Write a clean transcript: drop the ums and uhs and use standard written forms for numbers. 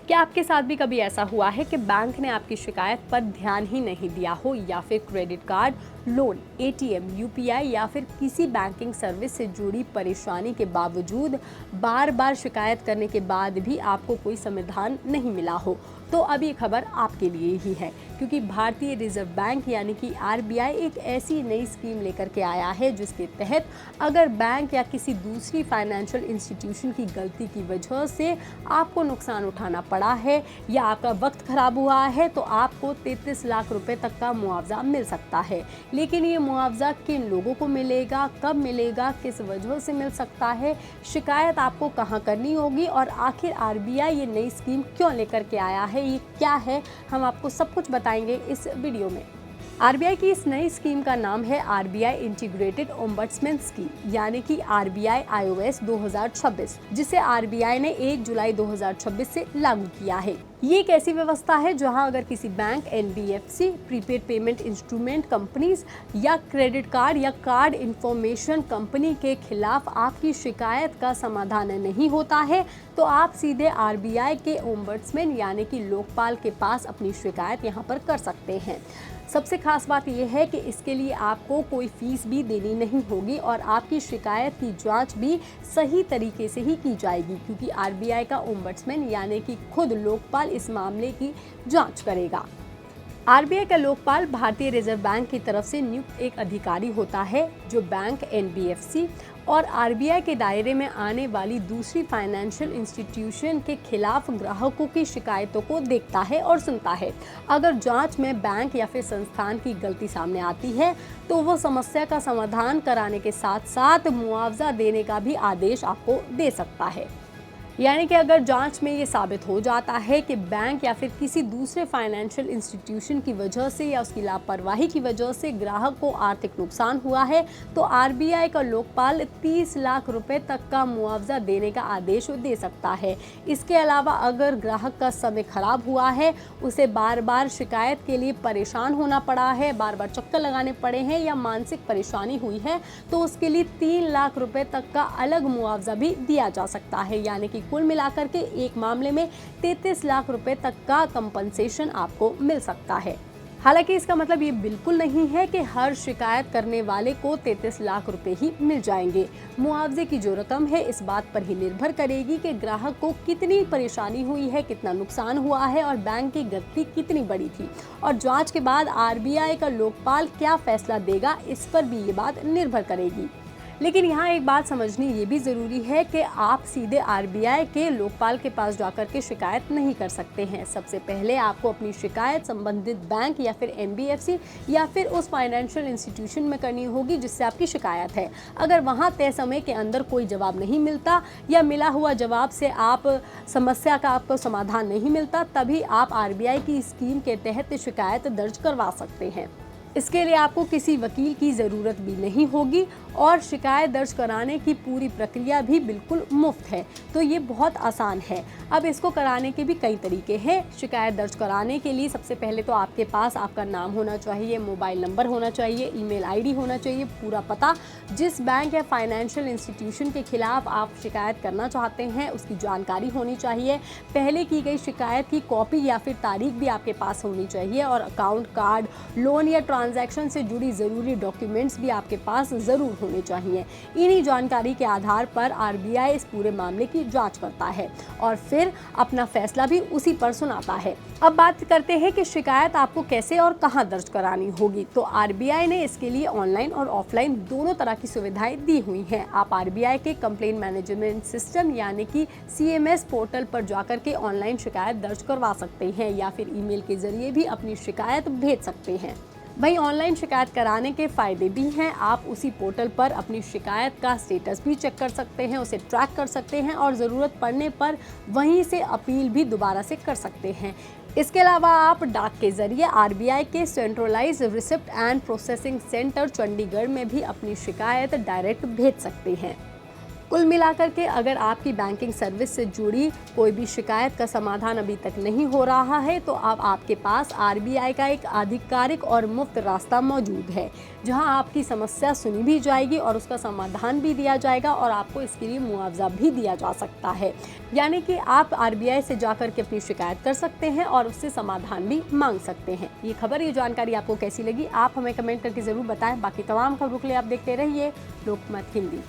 क्या आपके साथ भी कभी ऐसा हुआ है कि बैंक ने आपकी शिकायत पर ध्यान ही नहीं दिया हो या फिर credit card, loan, ATM, UPI या फिर किसी बैंकिंग सर्विस से जुड़ी परेशानी के बावजूद बार बार शिकायत करने के बाद भी आपको कोई समाधान नहीं मिला हो? तो अब ये खबर आपके लिए ही है, क्योंकि भारतीय रिजर्व बैंक यानी कि आरबीआई एक ऐसी नई स्कीम लेकर के आया है जिसके तहत अगर बैंक या किसी दूसरी फाइनेंशियल इंस्टीट्यूशन की गलती की वजह से आपको नुकसान उठाना पड़ा है या आपका वक्त खराब हुआ है तो आपको 33 लाख रुपए तक का मुआवजा मिल सकता है। लेकिन ये मुआवजा किन लोगों को मिलेगा, कब मिलेगा, किस वजह से मिल सकता है, शिकायत आपको कहां करनी होगी और आखिर आरबीआई ये नई स्कीम क्यों लेकर के आया है, ये क्या है, हम आपको सब कुछ बताएंगे इस वीडियो में। आरबीआई की इस नई स्कीम का नाम है आरबीआई इंटीग्रेटेड ओम्बड्समैन स्कीम यानी कि आरबीआई आईओएस 2026, जिसे आरबीआई ने 1 जुलाई 2026 से लागू किया है। ये एक ऐसी व्यवस्था है जहां अगर किसी bank, NBFC, prepaid payment instrument companies या क्रेडिट कार्ड या कार्ड इंफॉर्मेशन कंपनी के खिलाफ आपकी शिकायत का समाधान नहीं होता है तो आप सीधे आरबीआई के ओम्बड्समैन यानी कि लोकपाल के पास अपनी शिकायत यहां पर कर सकते हैं। सबसे खास बात यह है कि इसके लिए आपको कोई फीस भी देनी नहीं होगी और आपकी शिकायत की जांच भी सही तरीके से ही की जाएगी, क्योंकि आरबीआई का ओम्बड्समैन यानी कि खुद लोकपाल इस मामले की जांच करेगा। आरबीआई का लोकपाल भारतीय रिजर्व बैंक की तरफ से नियुक्त एक अधिकारी होता है जो बैंक, एनबीएफसी और आरबीआई के दायरे में आने वाली दूसरी फाइनेंशियल इंस्टीट्यूशन के खिलाफ ग्राहकों की शिकायतों को देखता है और सुनता है। अगर जांच में बैंक या फिर संस्थान की गलती सामने आती है तो वो समस्या का समाधान कराने के साथ साथ मुआवजा देने का भी आदेश आपको दे सकता है। यानी कि अगर जांच में ये साबित हो जाता है कि बैंक या फिर किसी दूसरे फाइनेंशियल इंस्टीट्यूशन की वजह से या उसकी लापरवाही की वजह से ग्राहक को आर्थिक नुकसान हुआ है तो आरबीआई का लोकपाल 30 लाख रुपए तक का मुआवजा देने का आदेश दे सकता है। इसके अलावा अगर ग्राहक का समय खराब हुआ है, उसे बार बार शिकायत के लिए परेशान होना पड़ा है, बार बार चक्कर लगाने पड़े हैं या मानसिक परेशानी हुई है तो उसके लिए 3 लाख रुपए तक का अलग मुआवजा भी दिया जा सकता है। यानी कि कुल मिलाकर के एक मामले में 33 लाख रुपए तक का कंपनसेशन आपको मिल सकता है। हालांकि इसका मतलब ये बिल्कुल नहीं है कि हर शिकायत करने वाले को 33 लाख रुपए ही मिल जाएंगे। मुआवजे की जो रकम है इस बात पर ही निर्भर करेगी कि ग्राहक को कितनी परेशानी हुई है, कितना नुकसान हुआ है और बैंक की गलती कितनी बड़ी थी, और जांच के बाद आरबीआई का लोकपाल क्या फैसला देगा इस पर भी ये बात निर्भर करेगी। लेकिन यहाँ एक बात समझनी ये भी ज़रूरी है कि आप सीधे आरबीआई के लोकपाल के पास जाकर के शिकायत नहीं कर सकते हैं। सबसे पहले आपको अपनी शिकायत संबंधित बैंक या फिर एनबीएफसी या फिर उस फाइनेंशियल इंस्टीट्यूशन में करनी होगी जिससे आपकी शिकायत है। अगर वहाँ तय समय के अंदर कोई जवाब नहीं मिलता या मिला हुआ जवाब से आप समस्या का आपको समाधान नहीं मिलता, तभी आप आरबीआई की स्कीम के तहत शिकायत दर्ज करवा सकते हैं। इसके लिए आपको किसी वकील की ज़रूरत भी नहीं होगी और शिकायत दर्ज कराने की पूरी प्रक्रिया भी बिल्कुल मुफ्त है, तो ये बहुत आसान है। अब इसको कराने के भी कई तरीके हैं। शिकायत दर्ज कराने के लिए सबसे पहले तो आपके पास आपका नाम होना चाहिए, मोबाइल नंबर होना चाहिए, ईमेल आईडी होना चाहिए, पूरा पता, जिस बैंक या फाइनेंशियल इंस्टीट्यूशन के खिलाफ आप शिकायत करना चाहते हैं उसकी जानकारी होनी चाहिए, पहले की गई शिकायत की कॉपी या फिर तारीख भी आपके पास होनी चाहिए और अकाउंट, कार्ड, लोन या ट्रांजैक्शन से जुड़ी ज़रूरी डॉक्यूमेंट्स भी आपके पास ज़रूर होने चाहिए। इन्हीं जानकारी के आधार पर आरबीआई इस पूरे मामले की जांच करता है और फिर अपना फैसला भी उसी पर सुनाता है। अब बात करते हैं कि शिकायत आपको कैसे और कहां दर्ज करानी होगी। तो आरबीआई ने इसके लिए ऑनलाइन और ऑफलाइन दोनों तरह की सुविधाएं दी हुई हैं। आप आरबीआई के कंप्लेंट मैनेजमेंट सिस्टम यानी कि सीएमएस पोर्टल पर जाकर के ऑनलाइन शिकायत दर्ज करवा सकते हैं या फिर ईमेल के जरिए भी अपनी शिकायत भेज सकते हैं। वहीं ऑनलाइन शिकायत कराने के फ़ायदे भी हैं। आप उसी पोर्टल पर अपनी शिकायत का स्टेटस भी चेक कर सकते हैं, उसे ट्रैक कर सकते हैं और ज़रूरत पड़ने पर वहीं से अपील भी दोबारा से कर सकते हैं। इसके अलावा आप डाक के ज़रिए आरबीआई के centralised receipt and processing centre Chandigarh में भी अपनी शिकायत डायरेक्ट भेज सकते हैं। कुल मिलाकर के अगर आपकी बैंकिंग सर्विस से जुड़ी कोई भी शिकायत का समाधान अभी तक नहीं हो रहा है तो अब आपके पास आरबीआई का एक आधिकारिक और मुफ्त रास्ता मौजूद है, जहां आपकी समस्या सुनी भी जाएगी और उसका समाधान भी दिया जाएगा और आपको इसके लिए मुआवजा भी दिया जा सकता है। यानी कि आप आरबीआई से जाकर के अपनी शिकायत कर सकते हैं और उससे समाधान भी मांग सकते हैं। ये खबर, ये जानकारी आपको कैसी लगी, आप हमें कमेंट करके जरूर बताएं। बाकी तमाम खबरों के लिए आप देखते रहिए लोकमत हिंदी।